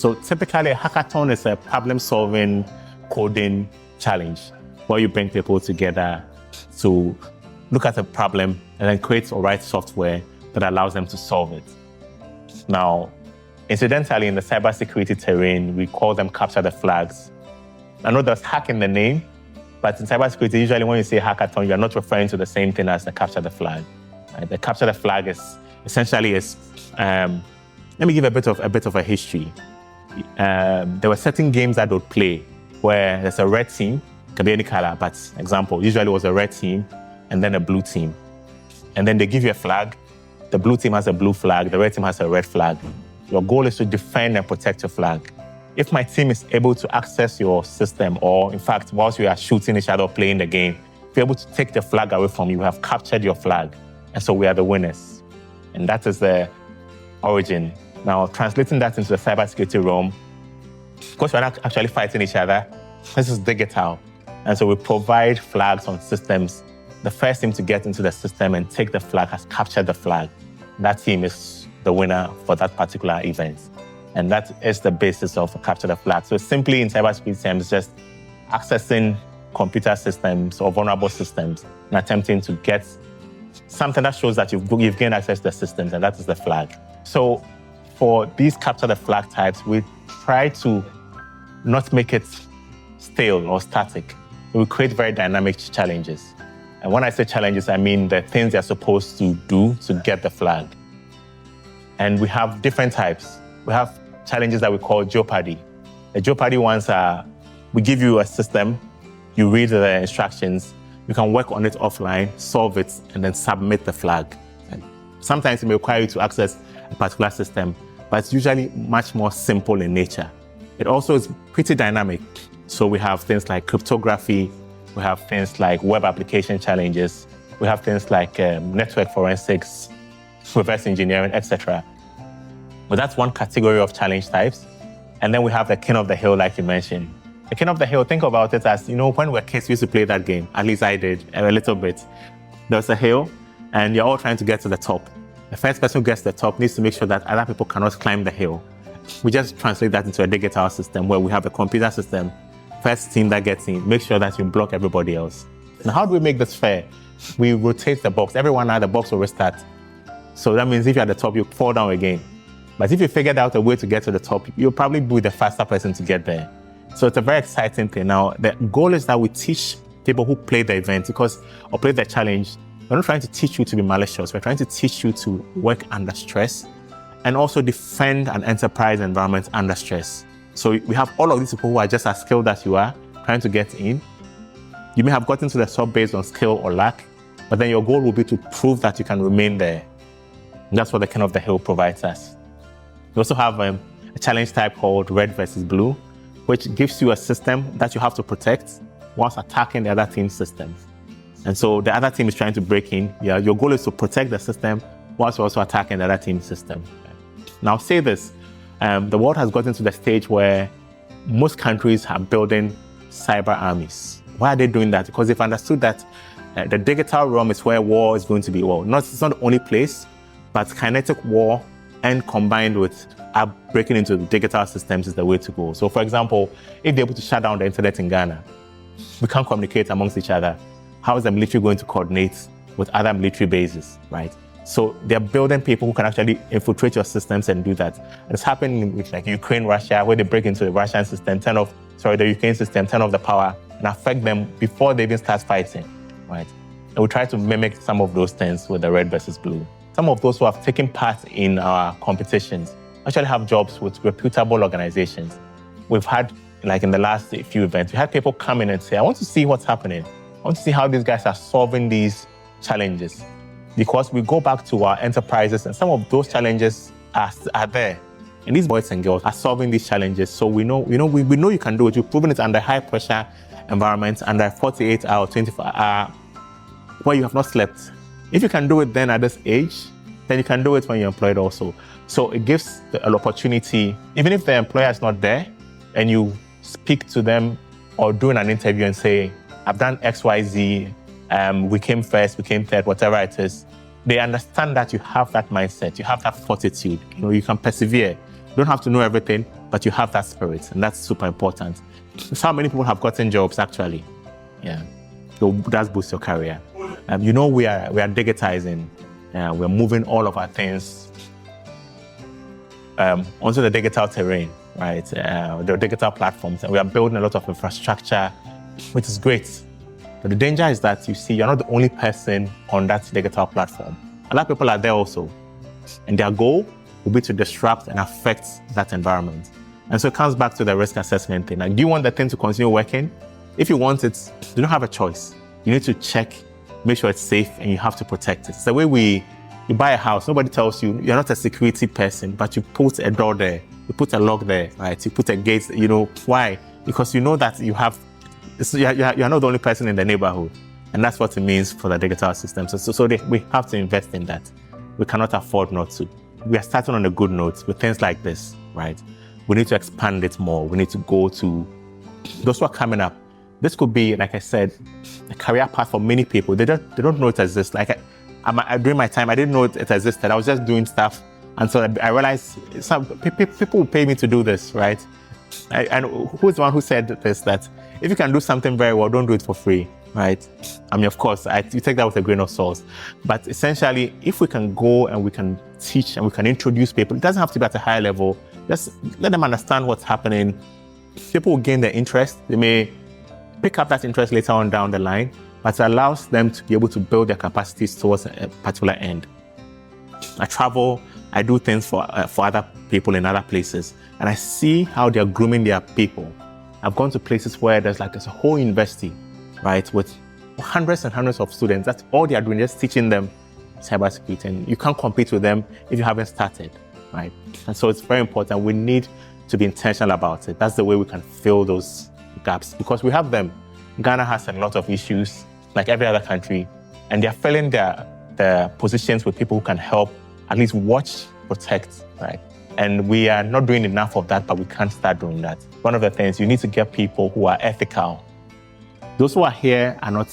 So typically a hackathon is a problem-solving coding challenge where you bring people together to look at a problem and then create or write software that allows them to solve it. Now, incidentally, in the cybersecurity terrain, we call them capture the flags. I know there's hack in the name, but in cybersecurity, usually when you say hackathon, you're not referring to the same thing as the capture the flag. Right? The capture the flag is essentially let me give a bit of a history. There were certain games that would play where there's a red team, can be any color, but example, usually it was a red team and then a blue team. And then they give you a flag. The blue team has a blue flag, the red team has a red flag. Your goal is to defend and protect your flag. If my team is able to access your system, or in fact, whilst we are shooting each other, playing the game, if you're able to take the flag away from you, we have captured your flag. And so we are the winners. And that is the origin. Now, translating that into the cybersecurity realm, because we're not actually fighting each other, this is digital. And so we provide flags on systems. The first team to get into the system and take the flag has captured the flag. That team is the winner for that particular event. And that is the basis of capture the flag. So simply in cybersecurity terms, just accessing computer systems or vulnerable systems and attempting to get something that shows that you've gained access to the systems, and that is the flag. So for these capture the flag types, we try to not make it stale or static. We create very dynamic challenges. And when I say challenges, I mean the things they're supposed to do to get the flag. And we have different types. We have challenges that we call Jeopardy. The Jeopardy ones are, we give you a system, you read the instructions, you can work on it offline, solve it, and then submit the flag. And sometimes it may require you to access a particular system, but it's usually much more simple in nature. It also is pretty dynamic. So we have things like cryptography, we have things like web application challenges, we have things like network forensics, reverse engineering, etc. But that's one category of challenge types. And then we have the king of the hill, like you mentioned. The king of the hill, think about it as, when we were kids, we used to play that game. At least I did, a little bit. There's a hill, and you're all trying to get to the top. The first person who gets to the top needs to make sure that other people cannot climb the hill. We just translate that into a digital system where we have a computer system. First team that gets in, make sure that you block everybody else. Now, how do we make this fair? We rotate the box. Everyone at the box will restart. So that means if you're at the top, you fall down again. But if you figured out a way to get to the top, you'll probably be the faster person to get there. So it's a very exciting thing. Now, the goal is that we teach people who play the event or play the challenge. We're not trying to teach you to be malicious. We're trying to teach you to work under stress and also defend an enterprise environment under stress. So we have all of these people who are just as skilled as you are, trying to get in. You may have gotten to the top based on skill or lack, but then your goal will be to prove that you can remain there. And that's what the king of the hill provides us. We also have a challenge type called red versus blue, which gives you a system that you have to protect whilst attacking the other team's systems. And so the other team is trying to break in. Yeah, your goal is to protect the system whilst you're also attacking the other team's system. Now, say this, the world has gotten to the stage where most countries are building cyber armies. Why are they doing that? Because they've understood that the digital realm is where war is going to be. Well, it's not the only place, but kinetic war and combined with breaking into the digital systems is the way to go. So, for example, if they're able to shut down the internet in Ghana, we can't communicate amongst each other. How is the military going to coordinate with other military bases, right? So they're building people who can actually infiltrate your systems and do that. And it's happening with like Ukraine, Russia, where they break into the Russian system, the Ukraine system, turn off the power and affect them before they even start fighting, right? And we try to mimic some of those things with the red versus blue. Some of those who have taken part in our competitions actually have jobs with reputable organizations. We've had, like in the last few events, we had people come in and say, I want to see what's happening. I want to see how these guys are solving these challenges. Because we go back to our enterprises and some of those challenges are there. And these boys and girls are solving these challenges. So we know you can do it. You've proven it under high pressure environments, under 48 hour, 24 hour, where you have not slept. If you can do it then at this age, then you can do it when you're employed also. So it gives an opportunity, even if the employer is not there, and you speak to them or do an interview and say, I've done X, Y, Z, we came first, we came third, whatever it is. They understand that you have that mindset, you have that fortitude, you can persevere. You don't have to know everything, but you have that spirit, and that's super important. It's how many people have gotten jobs, actually. Yeah, so that boosts your career. We are digitizing. We're moving all of our things onto the digital terrain, right? The digital platforms, and we are building a lot of infrastructure, which is great. But the danger is that you're not the only person on that digital platform. A lot of people are there also, and their goal will be to disrupt and affect that environment. And so it comes back to the risk assessment thing. Like, do you want the thing to continue working? If you want it, you don't have a choice. You need to check, make sure it's safe, and you have to protect it. It's the way you buy a house. Nobody tells you, you're not a security person, but you put a door there, you put a lock there, right? You put a gate, why? Because you know that you're not the only person in the neighborhood. And that's what it means for the digital system. So we have to invest in that. We cannot afford not to. We are starting on a good note with things like this, right? We need to expand it more. We need to go to those who are coming up. This could be, like I said, a career path for many people. They don't know it exists. Like during my time, I didn't know it existed. I was just doing stuff until I realized some people will pay me to do this, right? And who's the one who said this, that if you can do something very well, don't do it for free, right? I mean, of course, you take that with a grain of salt. But essentially, if we can go and we can teach and we can introduce people, it doesn't have to be at a high level. Just let them understand what's happening. People will gain their interest. They may pick up that interest later on down the line, but it allows them to be able to build their capacities towards a particular end. I travel, I do things for other people in other places, and I see how they're grooming their people. I've gone to places where there's a whole university, right, with hundreds and hundreds of students. That's all they are doing, just teaching them cybersecurity. And you can't compete with them if you haven't started, right? And so it's very important. We need to be intentional about it. That's the way we can fill those gaps, because we have them. Ghana has a lot of issues, like every other country, and they're filling their positions with people who can help at least watch, protect, right? And we are not doing enough of that, but we can't start doing that. One of the things, you need to get people who are ethical. Those who are here are not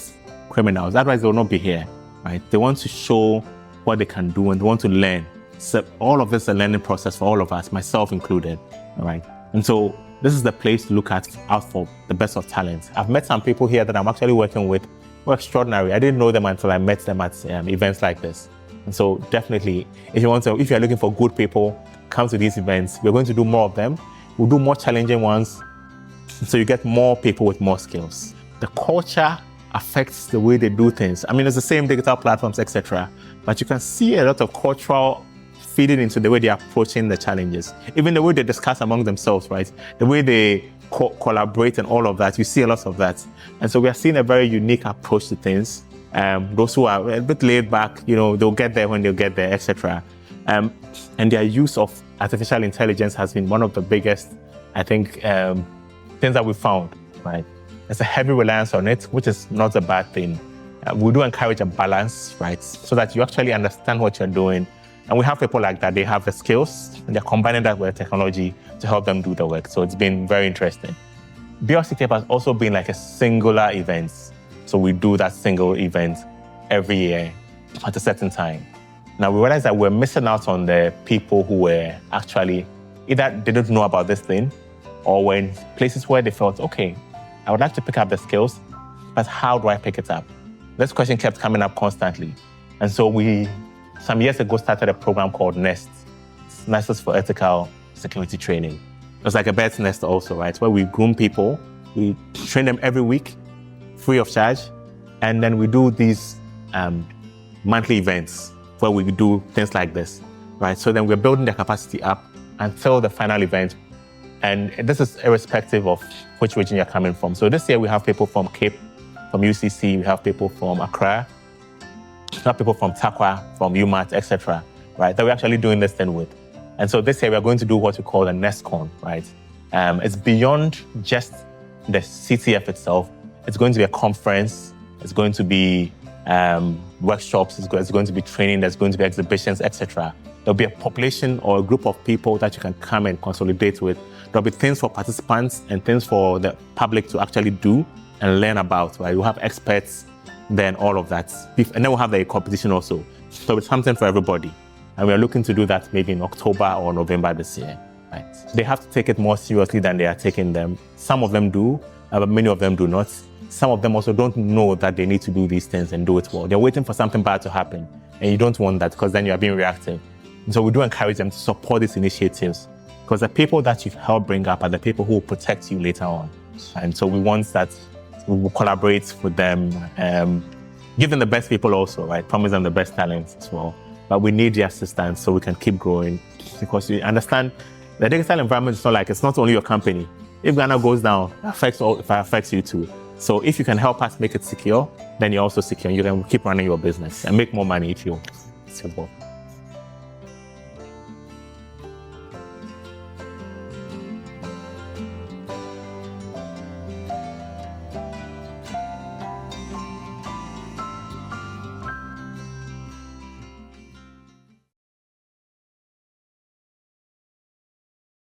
criminals, otherwise they will not be here, right? They want to show what they can do and they want to learn. So all of this is a learning process for all of us, myself included, all right? And so this is the place to look out for the best of talent. I've met some people here that I'm actually working with who are extraordinary. I didn't know them until I met them at events like this. And so definitely, if you're looking for good people, come to these events. We're going to do more of them. We'll do more challenging ones, so you get more people with more skills. The culture affects the way they do things. I mean, it's the same digital platforms, etc. But you can see a lot of cultural feeding into the way they're approaching the challenges. Even the way they discuss among themselves, right? The way they collaborate and all of that, you see a lot of that. And so we are seeing a very unique approach to things. Those who are a bit laid back, they'll get there when they'll get there, etc. And their use of artificial intelligence has been one of the biggest, I think, things that we found, right? There's a heavy reliance on it, which is not a bad thing. We do encourage a balance, right? So that you actually understand what you're doing. And we have people like that. They have the skills, and they're combining that with technology to help them do the work. So it's been very interesting. BRC Tape has also been like a singular event. So we do that single event every year at a certain time. Now we realized that we're missing out on the people who were actually either didn't know about this thing, or were in places where they felt, okay, I would like to pick up the skills, but how do I pick it up? This question kept coming up constantly. And so we, some years ago, started a program called NEST. NEST is for Ethical Security Training. It's like a bird's nest also, right? Where we groom people, we train them every week, free of charge. And then we do these monthly events where we do things like this, right? So then we're building their capacity up until the final event. And this is irrespective of which region you're coming from. So this year we have people from Cape, from UCC, we have people from Accra, we have people from Takwa, from UMAT, etc., right? That we're actually doing this thing with. And so this year we're going to do what we call a NESTCon, right? It's beyond just the CTF itself. It's going to be a conference. It's going to be workshops. It's going to be training. There's going to be exhibitions, etc. There'll be a population or a group of people that you can come and consolidate with. There'll be things for participants and things for the public to actually do and learn about, right? We'll have experts, then all of that. And then we'll have the competition also. So it's something for everybody. And we're looking to do that maybe in October or November this year. Right? They have to take it more seriously than they are taking them. Some of them do, but many of them do not. Some of them also don't know that they need to do these things and do it well. They're waiting for something bad to happen, and you don't want that because then you are being reactive. And so we do encourage them to support these initiatives because the people that you've helped bring up are the people who will protect you later on. And so we want that we will collaborate with them, give them the best people also, right? Promise them the best talents as well. But we need the assistance so we can keep growing because you understand the digital environment is not like, it's not only your company. If Ghana goes down, it affects you too. So if you can help us make it secure, then you're also secure. You can keep running your business and make more money if you're secure.